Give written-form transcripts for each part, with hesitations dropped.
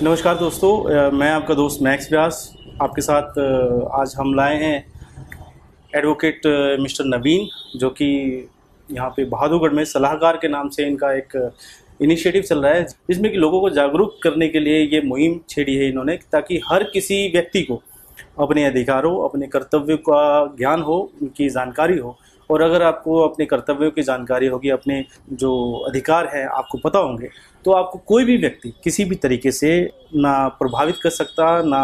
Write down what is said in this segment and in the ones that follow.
नमस्कार दोस्तों, मैं आपका दोस्त मैक्स व्यास आपके साथ आज हम लाए हैं एडवोकेट मिस्टर नवीन, जो कि यहाँ पे बहादुरगढ़ में सलाहकार के नाम से इनका एक इनिशिएटिव चल रहा है, जिसमें कि लोगों को जागरूक करने के लिए ये मुहिम छेड़ी है इन्होंने, ताकि हर किसी व्यक्ति को अपने अधिकारों, अपने कर्तव्यों का ज्ञान हो, उनकी जानकारी हो। और अगर आपको अपने कर्तव्यों की जानकारी होगी, अपने जो अधिकार हैं आपको पता होंगे, तो आपको कोई भी व्यक्ति किसी भी तरीके से ना प्रभावित कर सकता, ना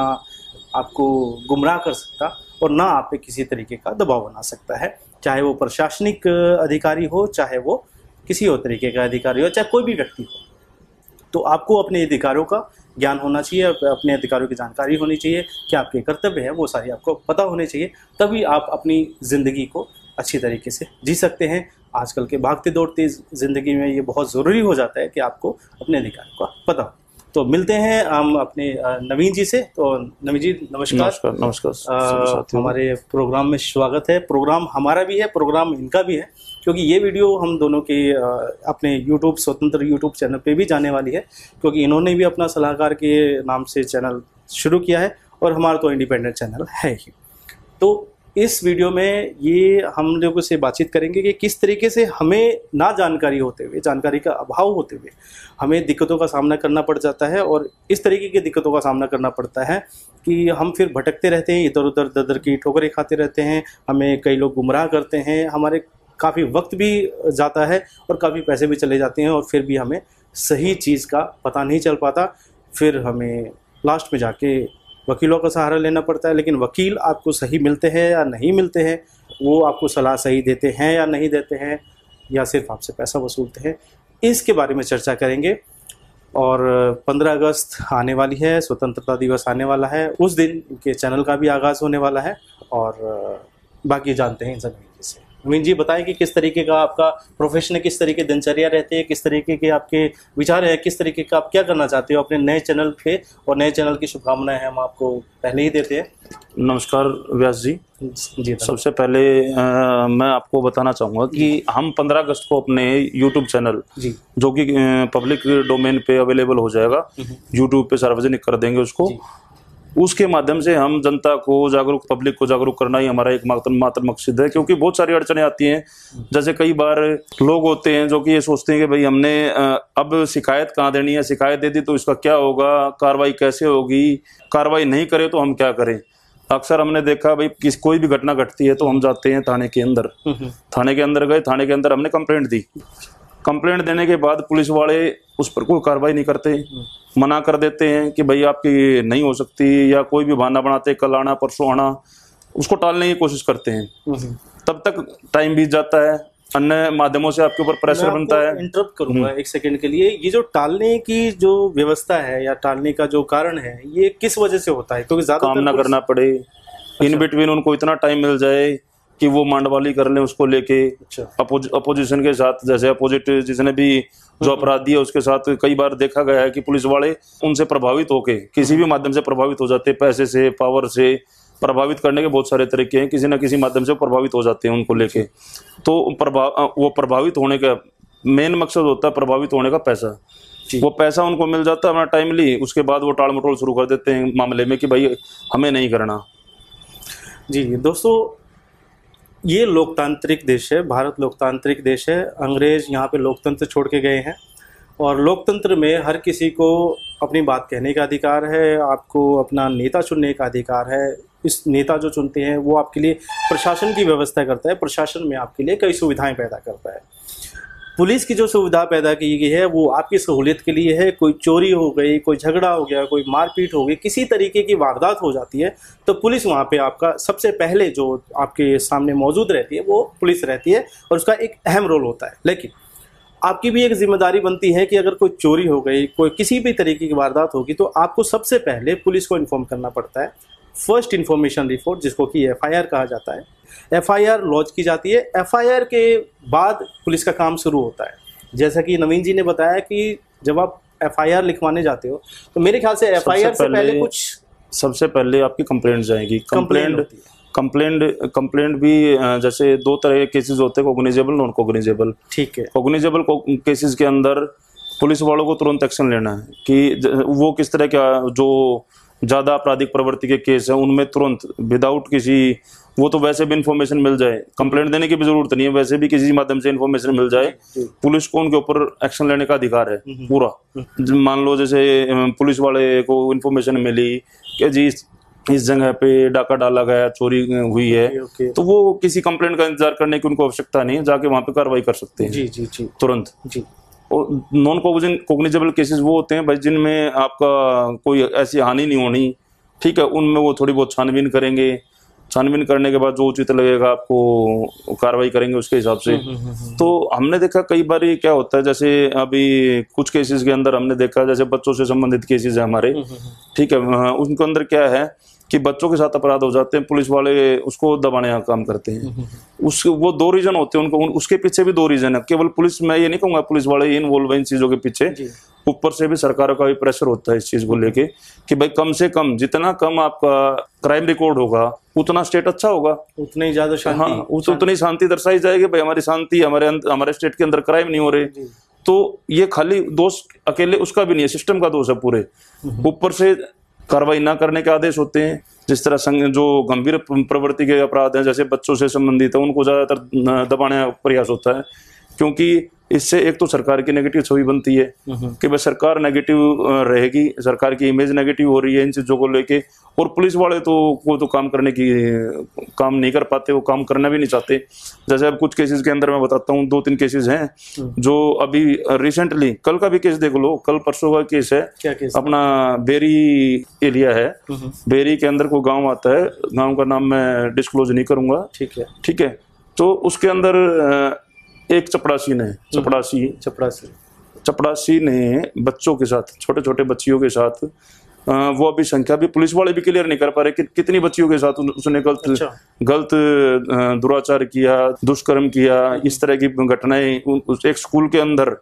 आपको गुमराह कर सकता और ना आप पे किसी तरीके का दबाव बना सकता है। चाहे वो प्रशासनिक अधिकारी हो, चाहे वो किसी और तरीके का अधिकारी हो, चाहे कोई भी व्यक्ति हो। तो आपको अपने अधिकारों का ज्ञान होना चाहिए, अपने अधिकारों की जानकारी होनी चाहिए, कि आपके कर्तव्य हैं वो सारी आपको पता होने चाहिए। तभी आप अपनी ज़िंदगी को अच्छी तरीके से जी सकते हैं। आजकल के भागते दौड़ते ज़िंदगी में ये बहुत ज़रूरी हो जाता है कि आपको अपने अधिकारों का पता हो। तो मिलते हैं हम अपने नवीन जी से। तो नवीन जी नमस्कार। नमस्कार। हमारे प्रोग्राम में स्वागत है। प्रोग्राम हमारा भी है, प्रोग्राम इनका भी है, क्योंकि ये वीडियो हम दोनों के अपने यूट्यूब स्वतंत्र यूट्यूब चैनल पे भी जाने वाली है, क्योंकि इन्होंने भी अपना सलाहकार के नाम से चैनल शुरू किया है और हमारा तो इंडिपेंडेंट चैनल है ही। तो इस वीडियो में ये हम लोगों से बातचीत करेंगे कि किस तरीके से हमें ना जानकारी होते हुए, जानकारी का अभाव होते हुए हमें दिक्कतों का सामना करना पड़ जाता है, और इस तरीके की दिक्कतों का सामना करना पड़ता है कि हम फिर भटकते रहते हैं, इधर उधर दर की ठोकरें खाते रहते हैं, हमें कई लोग गुमराह करते हैं, हमारे काफ़ी वक्त भी जाता है और काफ़ी पैसे भी चले जाते हैं, और फिर भी हमें सही चीज़ का पता नहीं चल पाता। फिर हमें लास्ट में जाके वकीलों का सहारा लेना पड़ता है। लेकिन वकील आपको सही मिलते हैं या नहीं मिलते हैं, वो आपको सलाह सही देते हैं या नहीं देते हैं, या सिर्फ आपसे पैसा वसूलते हैं, इसके बारे में चर्चा करेंगे। और 15 अगस्त आने वाली है, स्वतंत्रता दिवस आने वाला है, उस दिन इनके चैनल का भी आगाज़ होने वाला है, और बाकी जानते हैं इन नवीन जी से। नवीन जी बताएं कि किस तरीके का आपका प्रोफेशन है, किस तरीके दिनचर्या रहती है, किस तरीके के आपके विचार है, किस तरीके का आप क्या करना चाहते हो अपने नए चैनल पे, और नए चैनल की शुभकामनाएं हम आपको पहले ही देते हैं। नमस्कार व्यास जी। सबसे पहले मैं आपको बताना चाहूँगा कि हम 15 अगस्त को अपने यूट्यूब चैनल, जो कि पब्लिक डोमेन पे अवेलेबल हो जाएगा, यूट्यूब पे सार्वजनिक कर देंगे उसको। उसके माध्यम से हम जनता को जागरूक, पब्लिक को जागरूक करना ही हमारा एक मात्र मकसद है। क्योंकि बहुत सारी अड़चनें आती हैं, जैसे कई बार लोग होते हैं जो कि ये सोचते हैं कि भाई हमने अब शिकायत कहाँ देनी है, शिकायत दे दी तो इसका क्या होगा, कार्रवाई कैसे होगी, कार्रवाई नहीं करे तो हम क्या करें। अक्सर हमने देखा भाई कोई भी घटना घटती है तो हम जाते हैं थाने के अंदर, थाने के अंदर गए, थाने के अंदर हमने कंप्लेंट दी। कंप्लेंट देने के बाद पुलिस वाले उस पर कोई कार्रवाई नहीं करते, मना कर देते हैं कि भाई आपकी नहीं हो सकती, या कोई भी बहाना बनाते, कल आना परसों आना, उसको टालने की कोशिश करते हैं। तब तक टाइम बीत जाता है, अन्य माध्यमों से आपके ऊपर प्रेशर बनता है। इंटरप्ट करूंगा एक सेकंड के लिए। ये जो टालने की जो व्यवस्था है या टालने का जो कारण है, ये किस वजह से होता है? क्योंकि ज्यादा काम ना करना पड़े, इन बिटवीन उनको इतना टाइम मिल जाए कि वो मांडवाली कर लें उसको लेके। अपोजिशन के साथ, जैसे अपोजिट जिसने भी जो अपराधी है उसके साथ कई बार देखा गया है कि पुलिस वाले उनसे प्रभावित होके किसी भी माध्यम से प्रभावित हो जाते हैं, पैसे से, पावर से प्रभावित करने के बहुत सारे तरीके हैं, किसी न किसी माध्यम से प्रभावित हो जाते हैं उनको लेके। तो वो प्रभावित होने का मेन मकसद होता है प्रभावित होने का पैसा। वो पैसा उनको मिल जाता है अपना टाइमली, उसके बाद वो टाल मटोल शुरू कर देते हैं मामले में कि भाई हमें नहीं करना। जी दोस्तों, ये लोकतांत्रिक देश है, भारत लोकतांत्रिक देश है। अंग्रेज यहाँ पे लोकतंत्र छोड़ के गए हैं, और लोकतंत्र में हर किसी को अपनी बात कहने का अधिकार है, आपको अपना नेता चुनने का अधिकार है। इस नेता जो चुनते हैं वो आपके लिए प्रशासन की व्यवस्था करता है, प्रशासन में आपके लिए कई सुविधाएं पैदा करता है। पुलिस की जो सुविधा पैदा की गई है वो आपकी सहूलियत के लिए है। कोई चोरी हो गई, कोई झगड़ा हो गया, कोई मारपीट हो गई, किसी तरीके की वारदात हो जाती है, तो पुलिस वहाँ पे आपका सबसे पहले जो आपके सामने मौजूद रहती है वो पुलिस रहती है, और उसका एक अहम रोल होता है। लेकिन आपकी भी एक जिम्मेदारी बनती है कि अगर कोई चोरी हो गई, कोई किसी भी तरीके की वारदात होगी, तो आपको सबसे पहले पुलिस को इन्फॉर्म करना पड़ता है। फर्स्ट इन्फॉर्मेशन रिपोर्ट, जिसको कि FIR कहा जाता है, FIR लॉन्च की जाती है। FIR के बाद पुलिस का काम शुरू होता है। जैसा कि नवीन जी ने बताया कि जब आप FIR लिखवाने जाते हो, तो मेरे ख्याल से FIR से पहले कुछ सबसे पहले आपकी कंप्लेंट जाएगी। कंप्लेंट भी जैसे दो तरह के केसेस होते हैं, कोग्निजेबल, नॉन कोग्निजेबल। ठीक है। कोग्निजेबल केसेस के अंदर पुलिस वालों को तुरंत एक्शन लेना है कि वो किस तरह का जो ज़्यादा आपराधिक प्रवृत्ति के केस है उनमें तुरंत विदाउट किसी, वो तो वैसे भी इन्फॉर्मेशन मिल जाए, कंप्लेंट देने की भी जरूरत नहीं है, वैसे भी किसी माध्यम से इन्फॉर्मेशन मिल जाए, पुलिस को उनके ऊपर एक्शन लेने का अधिकार है पूरा। मान लो जैसे पुलिस वाले को इन्फॉर्मेशन मिली कि जी इस जगह पे डाका डाला गया, चोरी हुई है, तो वो किसी कंप्लेंट का इंतजार करने की उनको आवश्यकता नहीं है, जाके वहां पे कार्रवाई कर सकते हैं जी तुरंत जी। और नॉन कोग्निजेबल केसेस वो होते हैं भाई जिनमें आपका कोई ऐसी हानि नहीं होनी, ठीक है, उनमें वो थोड़ी बहुत छानबीन करेंगे, छानबीन करने के बाद जो उचित लगेगा आपको कार्रवाई करेंगे उसके हिसाब से। तो हमने देखा कई बार ये क्या होता है, जैसे अभी कुछ केसेस के अंदर हमने देखा जैसे बच्चों से संबंधित केसेस है हमारे, ठीक है, उनके अंदर क्या है कि बच्चों के साथ अपराध हो जाते हैं, पुलिस वाले उसको दबाने का काम करते हैं। वो दो रीजन होते हैं उनको, उसके पीछे भी दो रीजन है, केवल पुलिस, मैं ये नहीं कहूंगा पुलिस वाले इन्वॉल्व है इन चीजों के पीछे, ऊपर से भी सरकारों का भी प्रेशर होता है इस चीज को लेके कि भाई कम से कम जितना कम आपका क्राइम रिकॉर्ड होगा उतना स्टेट अच्छा होगा, उतना ही ज्यादा शांति, हाँ उतनी शांति दर्शाई जाएगी, भाई हमारी शांति, हमारे स्टेट के अंदर क्राइम नहीं हो रहे। तो ये खाली दोष अकेले उसका भी नहीं है, सिस्टम का दोष है पूरे, ऊपर से कार्रवाई ना करने के आदेश होते हैं। जिस तरह जो गंभीर प्रवृत्ति के अपराध हैं जैसे बच्चों से संबंधित है उनको ज्यादातर दबाने का प्रयास होता है, क्योंकि इससे एक तो सरकार की नेगेटिव छवि बनती है कि भाई सरकार नेगेटिव रहेगी, सरकार की इमेज नेगेटिव हो रही है इन चीजों को लेके, और पुलिस वाले तो वो तो काम नहीं कर पाते, वो काम करना भी नहीं चाहते। जैसे अब कुछ केसेस के अंदर मैं बताता हूँ, 2-3 केसेस हैं जो अभी रिसेंटली, कल का भी केस देख लो, कल परसों का केस है, क्या केस? अपना बेरी एरिया है, बेरी के अंदर कोई गाँव आता है, गाँव का नाम मैं डिस्क्लोज नहीं करूंगा, ठीक है। तो उसके अंदर एक चपड़ासी ने बच्चों के साथ, छोटे छोटे बच्चियों के साथ, वो अभी संख्या भी पुलिस वाले भी क्लियर नहीं कर पा रहे कि कितनी बच्चियों के साथ उसने गलत दुराचार किया, दुष्कर्म किया, इस तरह की घटनाएं एक स्कूल के अंदर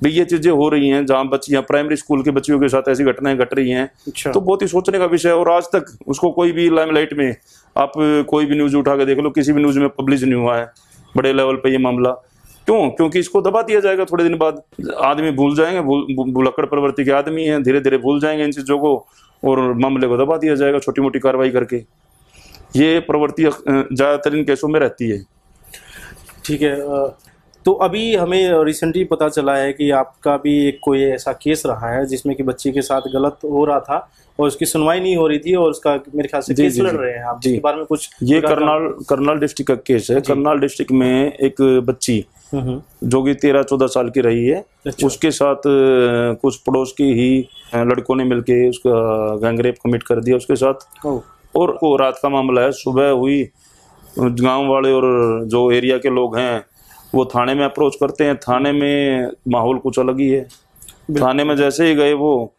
भी ये चीजें हो रही हैं, जहाँ बच्चियां प्राइमरी स्कूल के बच्चियों के साथ ऐसी घटनाएं घट रही हैं। तो बहुत ही सोचने का विषय है, और आज तक उसको कोई भी लाइमलाइट में, आप कोई भी न्यूज उठा के देख लो, किसी भी न्यूज में पब्लिश नहीं हुआ है बड़े लेवल पे ये मामला। क्यों? क्योंकि इसको दबा दिया जाएगा, थोड़े दिन बाद आदमी भूल जाएंगे, भुलक्कड़ प्रवृत्ति के आदमी हैं, धीरे धीरे भूल जाएंगे इन चीजों को, और मामले को दबा दिया जाएगा छोटी मोटी कार्रवाई करके। ये प्रवृत्ति ज्यादातर इन केसों में रहती है। ठीक है, तो अभी हमें रिसेंटली पता चला है कि आपका भी एक कोई ऐसा केस रहा है जिसमें कि बच्ची के साथ गलत हो रहा था और उसकी सुनवाई नहीं हो रही थी, और उसका मेरे ख्याल से केस लड़ रहे हैं आप, इसके बारे में कुछ? ये करनाल डिस्ट्रिक्ट का केस है। करनाल डिस्ट्रिक्ट में एक बच्ची जो कि 13-14 साल की रही है, उसके साथ कुछ पड़ोस की ही लड़कों ने मिलके उसका गैंगरेप कमिट कर दिया उसके साथ, और वो रात का मामला है, सुबह हुई। गांव वाले और जो एरिया के लोग हैं वो थाने में अप्रोच करते हैं, थाने में माहौल कुछ अलग ही है। थाने में जैसे ही गए वो,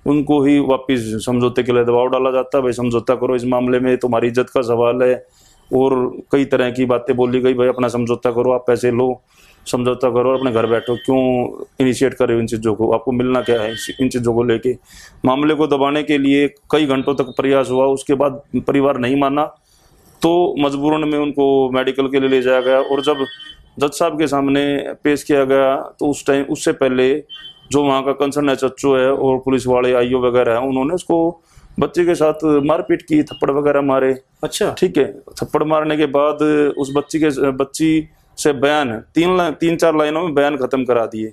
उनको ही वापस समझौते के लिए दबाव डाला जाता है, भाई समझौता करो, इस मामले में तुम्हारी इज्जत का सवाल है, और कई तरह की बातें बोली गई, भाई अपना समझौता करो, आप पैसे लो, समझौता करो, अपने घर बैठो, क्यों इनिशिएट कर रहे हो इन चीज़ों को, आपको मिलना क्या है इन चीज़ों को लेके। मामले को दबाने के लिए कई घंटों तक प्रयास हुआ, उसके बाद परिवार नहीं माना तो मजबूरन में उनको मेडिकल के लिए ले जाया गया, और जब जज साहब के सामने पेश किया गया तो उस टाइम, उससे पहले जो वहाँ का कंसर्न एसएचओ है और पुलिस वाले आईओ वगैरह है, उन्होंने उसको बच्चे के साथ मारपीट की, थप्पड़ वगैरह मारे। अच्छा, ठीक है। थप्पड़ मारने के बाद उस बच्ची से बयान 3-4 लाइनों में बयान खत्म करा दिए।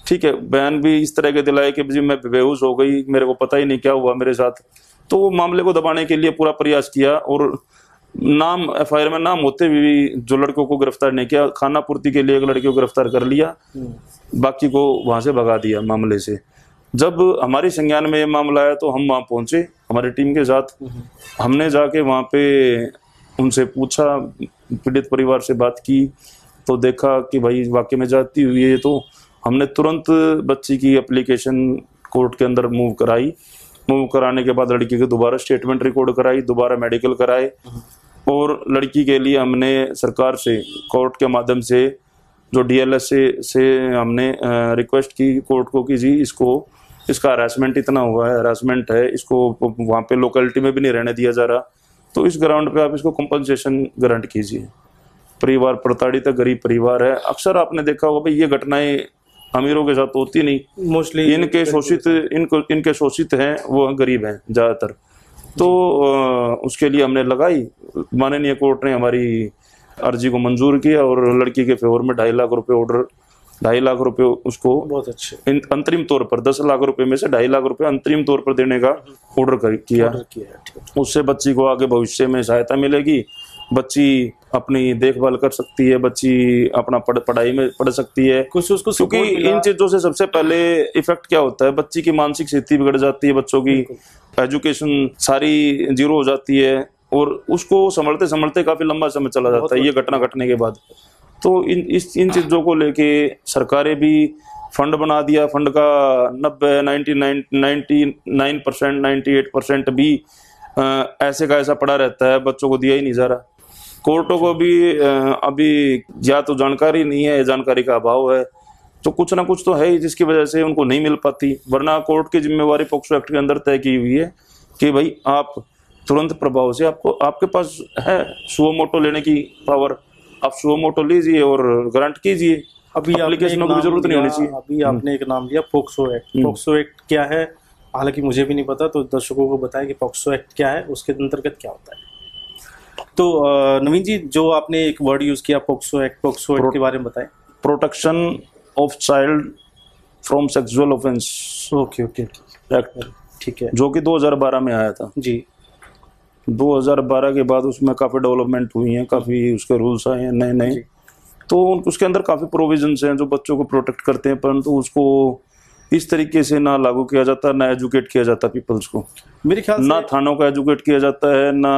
ठीक है। बयान भी इस तरह के दिलाए कि जी मैं बेहोश हो गई, मेरे को पता ही नहीं क्या हुआ मेरे साथ। तो वो मामले को दबाने के लिए पूरा प्रयास किया, और नाम एफआईआर में नाम होते भी जो लड़कों को गिरफ्तार नहीं किया, खाना पूर्ति के लिए एक लड़के को गिरफ्तार कर लिया, बाकी को वहां से भगा दिया मामले से। जब हमारी संज्ञान में ये मामला आया तो हम वहां पहुंचे हमारी टीम के साथ। हमने जाके वहां पे उनसे पूछा, पीड़ित परिवार से बात की, तो देखा कि भाई वाकई में जाती हुई है। तो हमने तुरंत बच्ची की एप्लीकेशन कोर्ट के अंदर मूव कराई। मूव कराने के बाद लड़की के दोबारा स्टेटमेंट रिकॉर्ड कराई, दोबारा मेडिकल कराए, और लड़की के लिए हमने सरकार से कोर्ट के माध्यम से जो डीएलएस से हमने रिक्वेस्ट की कोर्ट को कि जी इसका हरासमेंट इतना हुआ है, हरासमेंट है, इसको वहाँ पे लोकेलिटी में भी नहीं रहने दिया जा रहा, तो इस ग्राउंड पे आप इसको कंपनसेशन गारंट कीजिए। परिवार प्रताड़ित गरीब परिवार है। अक्सर आपने देखा होगा भाई ये घटनाएं अमीरों के साथ होती नहीं, मोस्टली इनके शोषित हैं वो गरीब हैं ज्यादातर। तो उसके लिए हमने लगाई, माननीय कोर्ट ने हमारी अर्जी को मंजूर किया और लड़की के फेवर में 2.5 लाख रुपए ऑर्डर, 2.5 लाख रुपए उसको बहुत अच्छे अंतरिम तौर पर 10 लाख रुपए में से 2.5 लाख रुपए अंतरिम तौर पर देने का ऑर्डर किया। उससे बच्ची को आगे भविष्य में सहायता मिलेगी, बच्ची अपनी देखभाल कर सकती है, बच्ची अपना पढ़ाई में पढ़ सकती है कुछ उसको, क्योंकि इन चीजों से सबसे पहले इफेक्ट क्या होता है, बच्ची की मानसिक स्थिति बिगड़ जाती है, बच्चों की एजुकेशन सारी जीरो हो जाती है और उसको संभलते संभलते काफी लंबा समय चला जाता है ये घटना घटने के बाद। तो इन चीजों को लेके सरकारें भी फंड बना दिया, फंड का 99% 98% भी ऐसे का ऐसा पड़ा रहता है, बच्चों को दिया ही नहीं जा रहा। कोर्टों को भी अभी या तो जानकारी नहीं है, जानकारी का अभाव है, तो कुछ ना कुछ तो है ही जिसकी वजह से उनको नहीं मिल पाती। वरना कोर्ट की जिम्मेवारी पॉक्सो एक्ट के अंदर तय की हुई है कि भाई आप तुरंत प्रभाव से आपके पास है सुओ मोटो लेने की पावर, आप सुओ मोटो लीजिए और ग्रांट कीजिए, अभी एप्लीकेशनों की जरूरत नहीं होनी चाहिए। अभी आपने एक नाम लिया पॉक्सो एक्ट। पॉक्सो एक्ट क्या है, हालांकि मुझे भी नहीं पता, तो दर्शकों को बताएं कि पॉक्सो एक्ट क्या है, उसके अंतर्गत क्या होता है। तो नवीन जी, जो आपने एक वर्ड यूज किया पॉक्सो एक्ट के बारे में बताएं। Protection of child from sexual offence okay act, ठीक है, जो कि 2012 में आया था जी। 2012 के बाद उसमें काफी डेवलपमेंट हुई है, काफी उसके रूल्स आए हैं नए नए, तो उसके अंदर काफी प्रोविजंस हैं जो बच्चों को प्रोटेक्ट करते हैं, परंतु उसको इस तरीके से ना लागू किया जाता, ना एजुकेट किया जाता पीपल्स को। मेरे ख्याल ना थानों को एजुकेट किया जाता है, ना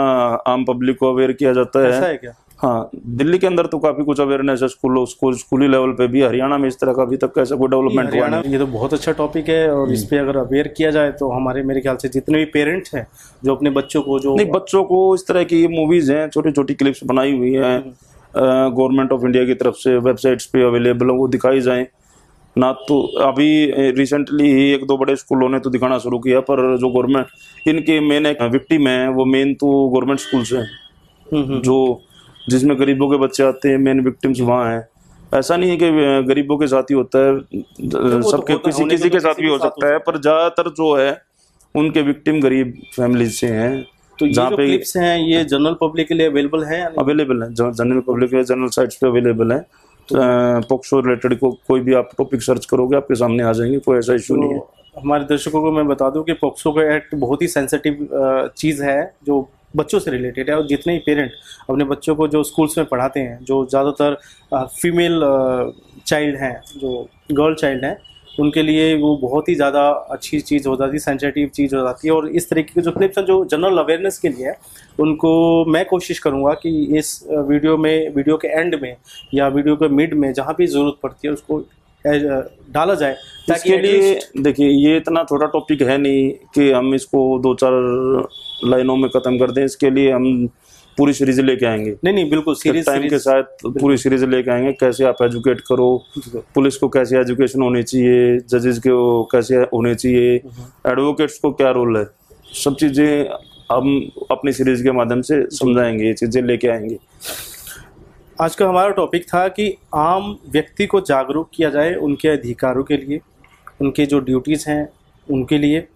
आम पब्लिक को अवेयर किया जाता है। ऐसा है क्या? हाँ, दिल्ली के अंदर तो काफी कुछ अवेयरनेस है, स्कूली लेवल पे भी। हरियाणा में इस तरह का अभी तक ऐसा कोई डेवलपमेंट हुआ नहीं। ये तो बहुत अच्छा टॉपिक है और इस पे अगर अवेयर किया जाए तो हमारे मेरे ख्याल से जितने भी पेरेंट्स हैं जो अपने बच्चों को बच्चों को इस तरह की मूवीज हैं, छोटी छोटी क्लिप्स बनाई हुई है गवर्नमेंट ऑफ इंडिया की तरफ से, वेबसाइट्स पे अवेलेबल है, वो दिखाई जाए ना। तो अभी रिसेंटली ही 1-2 बड़े स्कूलों ने तो दिखाना शुरू किया, पर जो गवर्नमेंट इनके मेन विक्टिम है वो मेन तो गवर्नमेंट स्कूल्स हैं, जो जिसमें गरीबों के बच्चे आते हैं, मेन विक्टिम्स वहाँ हैं। ऐसा नहीं है कि गरीबों के साथ ही होता है, सबके किसी के साथ भी हो सकता है, पर ज्यादातर जो है उनके विक्टिम गरीब फैमिलीज से हैं। तो ये जो क्लिप्स हैं ये जनरल पब्लिक के लिए अवेलेबल है? अवेलेबल है, जनरल पब्लिक के जनरल साइट्स पे अवेलेबल है। पॉक्सो रिलेटेड कोई भी आप टॉपिक सर्च करोगे आपके सामने आ जाएंगे, कोई ऐसा इशू नहीं है। हमारे दर्शकों को मैं बता दूं कि पॉक्सो का एक्ट बहुत ही सेंसिटिव चीज़ है जो बच्चों से रिलेटेड है, और जितने ही पेरेंट अपने बच्चों को जो स्कूल्स में पढ़ाते हैं, जो ज़्यादातर फीमेल चाइल्ड हैं, जो गर्ल चाइल्ड हैं, उनके लिए वो बहुत ही ज़्यादा अच्छी चीज़ हो जाती है, सेंसिटिव चीज़ हो जाती है। और इस तरीके के जो क्लिप्स हैं जो जनरल अवेयरनेस के लिए है, उनको मैं कोशिश करूँगा कि इस वीडियो के एंड में या वीडियो के मिड में जहाँ भी ज़रूरत पड़ती है उसको डाला जाए, ताकि लिए देखिए ये इतना छोटा टॉपिक है नहीं कि हम इसको 2-4 लाइनों में खत्म कर दें। इसके लिए हम पूरी सीरीज लेके आएंगे। नहीं बिल्कुल सीरीज टाइम के साथ पूरी सीरीज लेके आएंगे। कैसे आप एजुकेट करो, पुलिस को कैसे एजुकेशन होनी चाहिए, जजेस को कैसे होने चाहिए, एडवोकेट्स को क्या रोल है, सब चीजें हम अपनी सीरीज के माध्यम से समझाएंगे, ये चीजें लेके आएंगे। आज का हमारा टॉपिक था कि आम व्यक्ति को जागरूक किया जाए उनके अधिकारों के लिए, उनके जो ड्यूटीज़ हैं उनके लिए,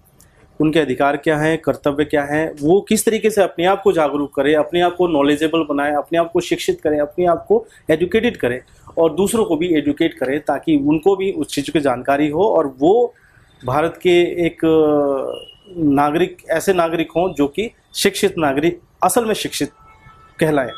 उनके अधिकार क्या हैं, कर्तव्य क्या हैं, वो किस तरीके से अपने आप को जागरूक करें, अपने आप को नॉलेजेबल बनाएं, अपने आप को शिक्षित करें, अपने आप को एजुकेटेड करें और दूसरों को भी एजुकेट करें, ताकि उनको भी उस चीज़ की जानकारी हो और वो भारत के एक नागरिक, ऐसे नागरिक हों जो कि शिक्षित नागरिक, असल में शिक्षित कहलाए।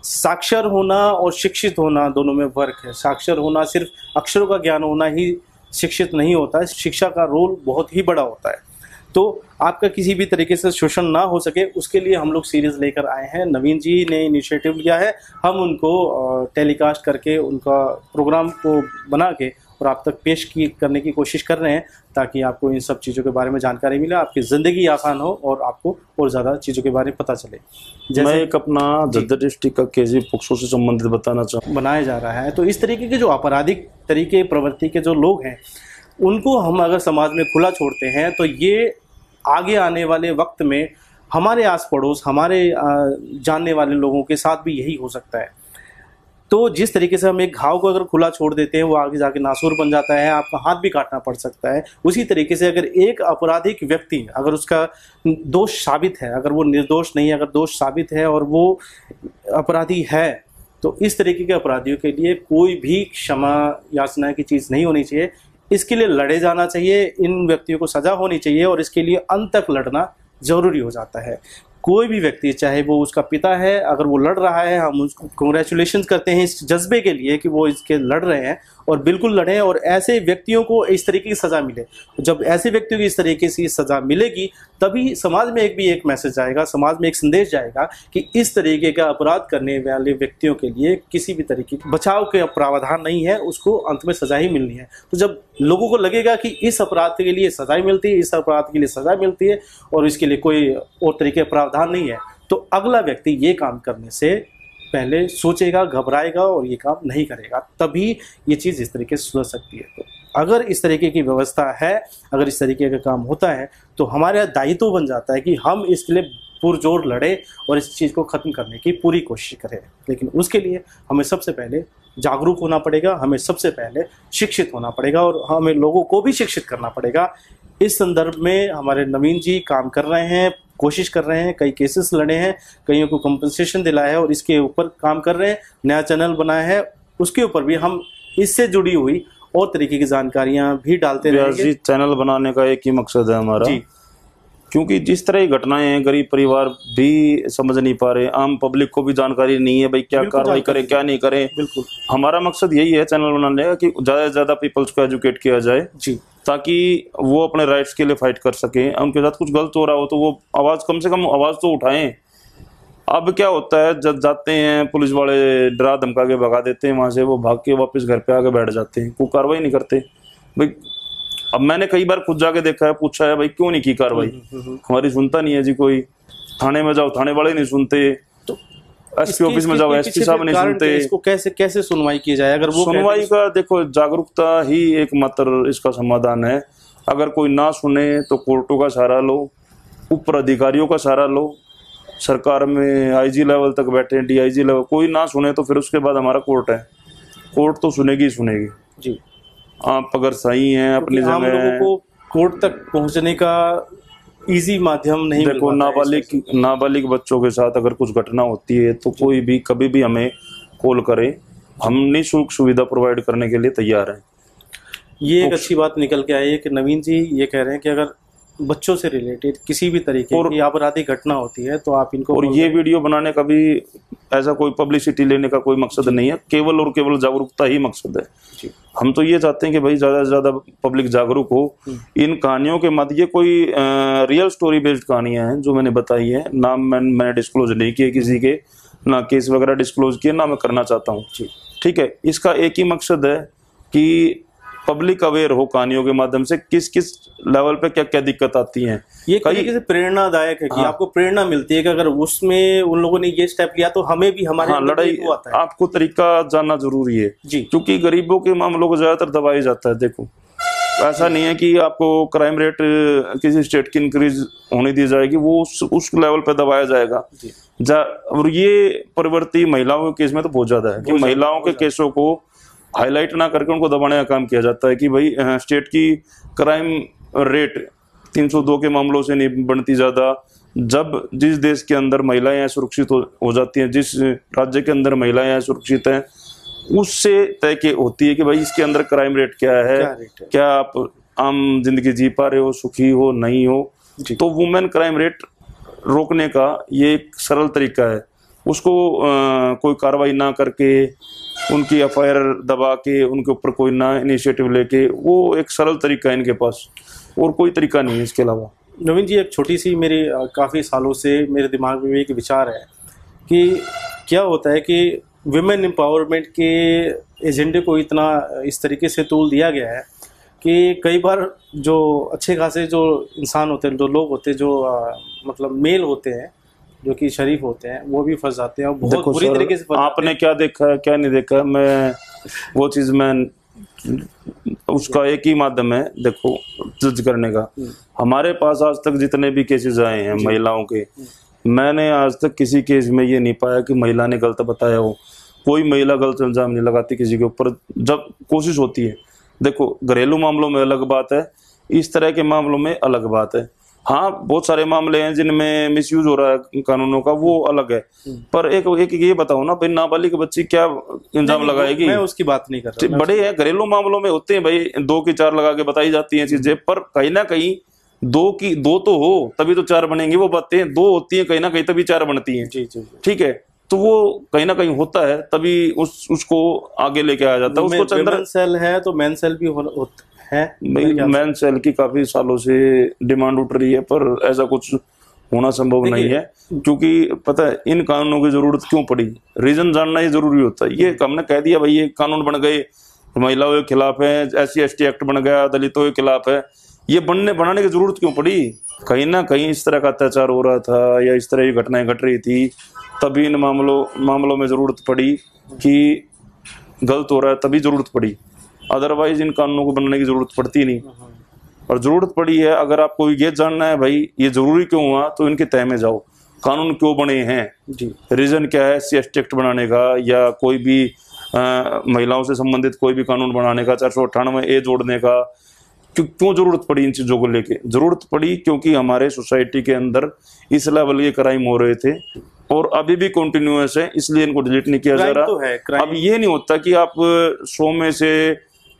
साक्षर होना और शिक्षित होना दोनों में फर्क है। साक्षर होना सिर्फ अक्षरों का ज्ञान होना ही शिक्षित नहीं होता है, शिक्षा का रोल बहुत ही बड़ा होता है। तो आपका किसी भी तरीके से शोषण ना हो सके उसके लिए हम लोग सीरीज लेकर आए हैं। नवीन जी ने इनिशिएटिव लिया है, हम उनको टेलीकास्ट करके उनका प्रोग्राम को बना के और आप तक पेश करने की कोशिश कर रहे हैं, ताकि आपको इन सब चीज़ों के बारे में जानकारी मिले, आपकी ज़िंदगी आसान हो और आपको और ज़्यादा चीज़ों के बारे में पता चले। जैसे मैं एक अपना झज्जर डिस्ट्रिक्ट का केस पॉक्सो से संबंधित बताना चाहूँ, बनाया जा रहा है। तो इस तरीके के जो आपराधिक तरीके प्रवृत्ति के जो लोग हैं उनको हम अगर समाज में खुला छोड़ते हैं तो ये आगे आने वाले वक्त में हमारे आस पड़ोस, हमारे जानने वाले लोगों के साथ भी यही हो सकता है। तो जिस तरीके से हम एक घाव को अगर खुला छोड़ देते हैं, वो आगे जाके नासूर बन जाता है, आपका हाथ भी काटना पड़ सकता है। उसी तरीके से अगर एक आपराधिक व्यक्ति, अगर उसका दोष साबित है, अगर वो निर्दोष नहीं है, अगर दोष साबित है और वो अपराधी है, तो इस तरीके के अपराधियों के लिए कोई भी क्षमा याचना की चीज़ नहीं होनी चाहिए। इसके लिए लड़े जाना चाहिए, इन व्यक्तियों को सज़ा होनी चाहिए और इसके लिए अंत तक लड़ना ज़रूरी हो जाता है। कोई भी व्यक्ति, चाहे वो उसका पिता है, अगर वो लड़ रहा है, हम उसको कांग्रेचुलेशन करते हैं इस जज्बे के लिए कि वो इसके लड़ रहे हैं, और बिल्कुल लड़ें और ऐसे व्यक्तियों को इस तरीके की सज़ा मिले। जब ऐसे व्यक्तियों की इस तरीके से सज़ा मिलेगी, तभी समाज में एक मैसेज जाएगा, समाज में एक संदेश जाएगा कि इस तरीके का अपराध करने वाले व्यक्तियों के लिए किसी भी तरीके के बचाव के प्रावधान नहीं है, उसको अंत में सज़ा ही मिलनी है। तो जब लोगों को लगेगा कि इस अपराध के लिए सज़ा मिलती है, इस अपराध के लिए सज़ा मिलती है और इसके लिए कोई और तरीके का प्रावधान नहीं है, तो अगला व्यक्ति ये काम करने से पहले सोचेगा, घबराएगा और ये काम नहीं करेगा। तभी ये चीज़ इस तरीके से सुधर सकती है। तो अगर इस तरीके की व्यवस्था है, अगर इस तरीके का काम होता है, तो हमारा दायित्व बन जाता है कि हम इसके लिए पुरजोर लड़े और इस चीज़ को ख़त्म करने की पूरी कोशिश करें। लेकिन उसके लिए हमें सबसे पहले जागरूक होना पड़ेगा, हमें सबसे पहले शिक्षित होना पड़ेगा और हमें लोगों को भी शिक्षित करना पड़ेगा। इस संदर्भ में हमारे नवीन जी काम कर रहे हैं, कोशिश कर रहे हैं, कई केसेस लड़े हैं, कईयों को कंपनसेशन दिलाया है और इसके ऊपर काम कर रहे हैं। नया चैनल बनाया है, उसके ऊपर भी हम इससे जुड़ी हुई और तरीके की जानकारियां भी डालते रहेंगे। चैनल बनाने का एक ही मकसद है हमारा जी, क्योंकि जिस तरह की घटनाएं हैं, गरीब परिवार भी समझ नहीं पा रहे, आम पब्लिक को भी जानकारी नहीं है भाई क्या कार्रवाई करें, क्या नहीं करें। बिल्कुल, हमारा मकसद यही है चैनल बनाने का कि ज्यादा से ज्यादा पीपल्स को एजुकेट किया जाए जी, ताकि वो अपने राइट्स के लिए फाइट कर सकें। उनके साथ कुछ गलत हो रहा हो तो वो आवाज, कम से कम आवाज तो उठाएं। अब क्या होता है, जब जाते हैं पुलिस वाले डरा धमका के भगा देते हैं, वहां से वो भाग के वापस घर पे आके बैठ जाते हैं, कोई कार्रवाई नहीं करते भाई। अब मैंने कई बार खुद जाके देखा है, पूछा है भाई क्यों नहीं की कार्रवाई, हमारी सुनता नहीं है जी कोई। थाने में जाओ, थाने वाले नहीं सुनते, तो एसपी ऑफिस में जाओ, एसपी साहब नहीं सुनते। इसको कैसे सुनवाई की जाए? अगर वो सुनवाई का देखो, जागरूकता ही एकमात्र इसका समाधान है। अगर कोई ना सुने तो कोर्टों का सहारा लो, ऊपर अधिकारियों का सहारा लो, सरकार में आईजी लेवल तक बैठे, डीआईजी लेवल, कोई ना सुने तो फिर उसके बाद हमारा कोर्ट है, कोर्ट तो सुनेगी ही सुनेगी जी। आप अगर सही हैं अपनी जगह, लोगों को कोर्ट तक पहुंचने का इजी माध्यम नहीं। देखो, नाबालिग बच्चों के साथ अगर कुछ घटना होती है तो कोई भी कभी भी हमें कॉल करे, हम निःशुल्क सुविधा प्रोवाइड करने के लिए तैयार हैं। ये एक अच्छी बात निकल के आई है कि नवीन जी ये कह रहे हैं कि अगर बच्चों से रिलेटेड किसी भी तरीके की आपराधिक घटना होती है तो आप इनको, और ये वीडियो बनाने का भी ऐसा कोई पब्लिसिटी लेने का कोई मकसद नहीं है, केवल और केवल जागरूकता ही मकसद है जी। हम तो ये चाहते हैं कि भाई ज्यादा से ज्यादा पब्लिक जागरूक हो इन कहानियों के मध्य। ये कोई रियल स्टोरी बेस्ड कहानियां हैं जो मैंने बताई है, नाम मैंने डिस्क्लोज नहीं किए किसी के, ना केस वगैरह डिस्क्लोज किए, ना मैं करना चाहता हूँ, ठीक है। इसका एक ही मकसद है कि पब्लिक अवेयर हो कहानियों के माध्यम से, किस किस लेवल पे क्या क्या दिक्कत आती हैं। ये तरीके से प्रेरणादायक है कि आपको प्रेरणा मिलती है कि अगर उसमें उन लोगों ने ये स्टेप लिया तो हमें भी, हमारे लड़ाई आता है। आपको तरीका जानना जरूरी है जी, क्योंकि गरीबों के मामलों को ज्यादातर दबाया जाता है। देखो, ऐसा नहीं है कि आपको क्राइम रेट किसी स्टेट की इंक्रीज होने दी जाएगी, वो उस लेवल पे दबाया जाएगा। और ये प्रवृत्ति महिलाओं के केस में तो बहुत ज्यादा है कि महिलाओं के केसों को हाईलाइट ना करके उनको दबाने का काम किया जाता है कि भाई स्टेट की क्राइम रेट 302 के मामलों से नहीं बढ़ती ज्यादा। जब जिस देश के अंदर महिलाएं सुरक्षित हो जाती हैं, जिस राज्य के अंदर महिलाएं सुरक्षित हैं, उससे तय के होती है कि भाई इसके अंदर क्राइम रेट क्या है, क्या आप आम जिंदगी जी पा रहे हो, सुखी हो, नहीं हो। तो वुमेन क्राइम रेट रोकने का ये एक सरल तरीका है। उसको कोई कार्रवाई ना करके, उनकी एफआईआर दबा के, उनके ऊपर कोई ना इनिशिएटिव लेके, वो एक सरल तरीका है इनके पास, और कोई तरीका नहीं है इसके अलावा। नवीन जी, एक छोटी सी मेरी काफ़ी सालों से मेरे दिमाग में एक विचार है कि क्या होता है कि विमेन एम्पावरमेंट के एजेंडे को इतना इस तरीके से तूल दिया गया है कि कई बार जो अच्छे खासे जो इंसान होते हैं, जो लोग होते हैं, जो मतलब मेल होते हैं, जो कि शरीफ होते हैं, वो भी फंस जाते हैं, बहुत बुरी तरीके से। आपने क्या देखा है, क्या नहीं देखा, मैं वो चीज, मैं उसका एक ही माध्यम है देखो जज करने का। हमारे पास आज तक जितने भी केसेस आए हैं महिलाओं के, मैंने आज तक किसी केस में ये नहीं पाया कि महिला ने गलत बताया हो। कोई महिला गलत इल्जाम नहीं लगाती किसी के ऊपर, जब कोशिश होती है। देखो घरेलू मामलों में अलग बात है, इस तरह के मामलों में अलग बात है। हाँ बहुत सारे मामले हैं जिनमें मिसयूज हो रहा है कानूनों का, वो अलग है। पर एक ये बताओ ना भाई, नाबालिग बच्ची क्या इल्जाम लगाएगी? मैं उसकी बात नहीं कर रहा। बड़े हैं, घरेलू मामलों में होते हैं भाई, 2 की 4 लगा के बताई जाती हैं चीजें, पर कहीं ना कहीं 2 तो हो तभी तो 4 बनेंगी। वो बातें 2 होती हैं कहीं ना कहीं तभी 4 बनती हैं। जी जी ठीक है, तो वो कहीं ना कहीं होता है तभी उसको आगे लेके आया जाता है। उसको चंद्र सेल है तो मेन सेल भी है। मेन सेल की काफी सालों से डिमांड उठ रही है, पर ऐसा कुछ होना संभव नहीं है। क्योंकि पता है इन कानूनों की जरूरत क्यों पड़ी, रीजन जानना ही जरूरी होता है। ये हमने कह दिया भाई ये कानून बन गए, महिलाओं के खिलाफ है, SC/ST एक्ट बन गया, दलितों के खिलाफ है, ये बनाने की जरूरत क्यों पड़ी? कहीं ना कहीं इस तरह का अत्याचार हो रहा था या इस तरह की घटनाएं घट रही थी, तभी इन मामलों में जरूरत पड़ी कि गलत हो रहा है तभी जरूरत पड़ी। अदरवाइज इन कानूनों को बनाने की जरूरत पड़ती नहीं। और जरूरत पड़ी है, अगर आपको ये जानना है भाई ये जरूरी क्यों हुआ, तो इनके तह में जाओ, कानून क्यों बने हैं जी, रीजन क्या है SC/ST एक्ट बनाने का या कोई भी महिलाओं से संबंधित कोई भी कानून बनाने का, 498A जोड़ने का, क्यों जरूरत पड़ी इन चीजों को लेके? जरूरत पड़ी क्योंकि हमारे सोसाइटी के अंदर इस लेवल के क्राइम हो रहे थे और अभी भी कंटिन्यूअस है, इसलिए इनको डिलीट नहीं किया जा रहा। तो अब ये नहीं होता कि आप 100 में से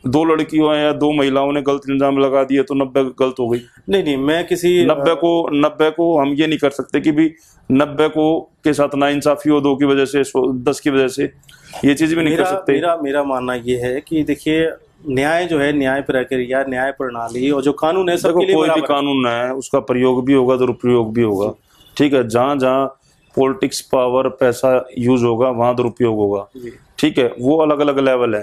2 लड़कियों या 2 महिलाओं ने गलत इल्जाम लगा दिए तो 90 गलत हो गई। नहीं, मैं किसी 90 को हम ये नहीं कर सकते कि भी 90 को के साथ नाइंसाफी हो 2 की वजह से, 10 की वजह से, ये चीज भी नहीं कर सकते। मेरा मानना ये है कि देखिए न्याय जो है, न्याय प्रक्रिया, न्याय प्रणाली और जो कानून है सबके लिए कोई भी कानून है उसका प्रयोग भी होगा, दुरुपयोग भी होगा। ठीक है, जहां जहां पॉलिटिक्स, पावर, पैसा यूज होगा वहां दुरुपयोग होगा। ठीक है, वो अलग अलग लेवल है।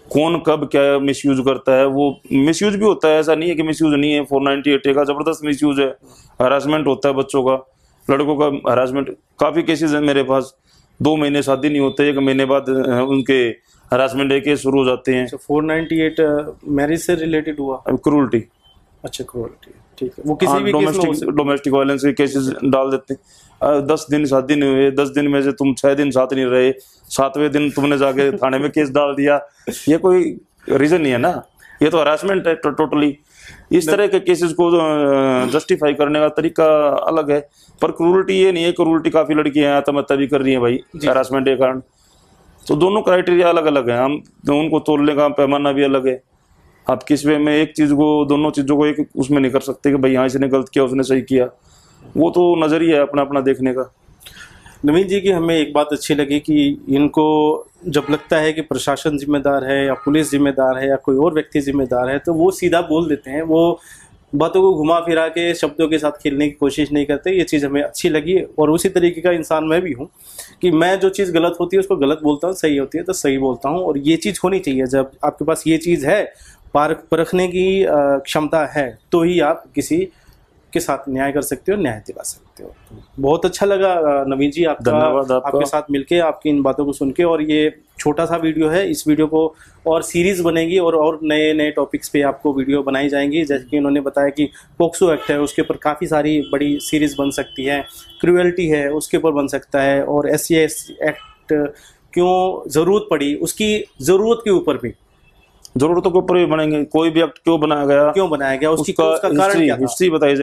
कौन कब क्या मिसयूज करता है, वो मिसयूज भी होता है, ऐसा नहीं है कि मिसयूज नहीं है। 498A का जबरदस्त मिसयूज है। हरासमेंट होता है बच्चों का, लड़कों का हरासमेंट, काफी केसेस है मेरे पास। 2 महीने शादी नहीं होते, 1 महीने बाद उनके हरासमेंट के शुरू हो जाते हैं। 498 मैरिज से रिलेटेड हुआ, क्रूरल्टी। अच्छा, क्रूरल्टी, ठीक है। वो किसी भी डोमेस्टिक वायलेंस के केसेस डाल देते हैं। 10 दिन शादी नहीं हुए, 10 दिन में से तुम 6 दिन साथ नहीं रहे, 7वें दिन तुमने जाके थाने में केस डाल दिया, ये कोई रीजन नहीं है ना, ये तो हरासमेंट है टोटली। इस तरह के केसेस को जस्टिफाई करने का तरीका अलग है, पर क्रूरल्टी ये नहीं है। क्रूरल्टी काफी लड़कियां आत्महत्या भी कर रही हैं भाई हरासमेंट के कारण। तो दोनों क्राइटेरिया अलग अलग है, हम उनको तोलने का पैमाना भी अलग है। आप किस वे में एक चीज को, दोनों चीजों को एक उसमें नहीं कर सकते कि भाई हाँ इसने गलत किया उसने सही किया, वो तो नजरिया है अपना अपना देखने का। नवीन जी की हमें एक बात अच्छी लगी कि इनको जब लगता है कि प्रशासन जिम्मेदार है या पुलिस जिम्मेदार है या कोई और व्यक्ति जिम्मेदार है, तो वो सीधा बोल देते हैं, वो बातों को घुमा फिरा के शब्दों के साथ खेलने की कोशिश नहीं करते। ये चीज़ हमें अच्छी लगी। और उसी तरीके का इंसान मैं भी हूँ कि मैं जो चीज़ गलत होती है उसको गलत बोलता हूँ, सही होती है तो सही बोलता हूँ। और ये चीज़ होनी चाहिए। जब आपके पास ये चीज़ है, परखने की क्षमता है, तो ही आप किसी के साथ न्याय कर सकते हो, न्याय दिला सकते हो। बहुत अच्छा लगा नवीन जी आपके साथ मिलके, आपकी इन बातों को सुन के। और ये छोटा सा वीडियो है, इस वीडियो को और सीरीज बनेगी और नए नए टॉपिक्स पे आपको वीडियो बनाई जाएंगी। जैसे कि उन्होंने बताया कि पोक्सो एक्ट है, उसके ऊपर काफ़ी सारी बड़ी सीरीज बन सकती है। क्रूएल्टी है, उसके ऊपर बन सकता है। और SC/ST एक्ट क्यों ज़रूरत पड़ी, उसकी ज़रूरत के ऊपर भी, जरूरतों के ऊपर भी बनेंगे। कोई भी एक्ट क्यों बनाया गया, उसका कारण क्या था, हिस्ट्री बताई।